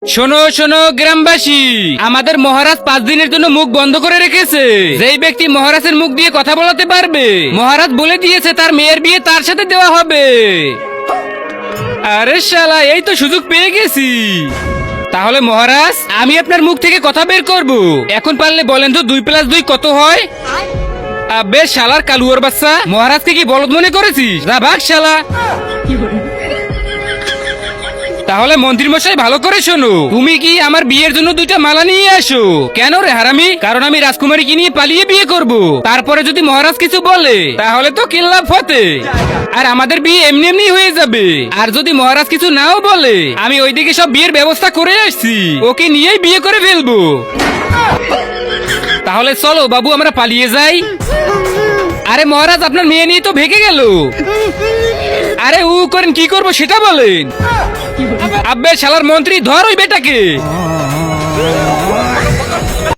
শোনো শোনো গ্রামবাসী, আমাদের মহারাজ 5 দিনের জন্য মুখ বন্ধ করে রেখেছে। যেই ব্যক্তি মহারাজের মুখ দিয়ে কথা বলাতে পারবে, মহারাজ বলে দিয়েছে তার মেয়ের বিয়ে তার সাথে দেওয়া হবে। আরে শালা, এই তো সুযোগ পেয়ে গেছি। তাহলে মহারাজ, আমি আপনার মুখ থেকে কথা বের করব। এখন পারলে বলেন তো 2 + 2 কত হয়? আবে শালার কালুয়ার বাচ্চা, মহারাজকে কি বলদ মনে করেছিস? যা ভাগ শালা। তাহলে মন্ত্রী মশাই ভালো করে শোনো, তুমি কি আমার বিয়ের জন্য 2টা মালা নিয়ে আসো। কেন রে হারামি? কারণ আমি রাজকুমারীকে নিয়ে পালিয়ে বিয়ে করব। তারপরে যদি মহারাজ কিছু বলে তাহলে তো কিল্লাপ হতে, আর আমাদের বিয়ে এমনি এমনি হয়ে যাবে। আর যদি মহারাজ কিছু নাও বলে, আমি ওইদিকে সব বিয়ের ব্যবস্থা করে আসছি, ওকে নিয়েই বিয়ে করে ফেলবো। তাহলে চলো বাবু, আমরা পালিয়ে যাই। আরে মহারাজ, আপনার মেয়ে নিয়ে তো ভেগে গেল। আরে উ করেন, কি করবো সেটা বলেন। আব্বে শালার মন্ত্রী, ধর ওই বেটাকে।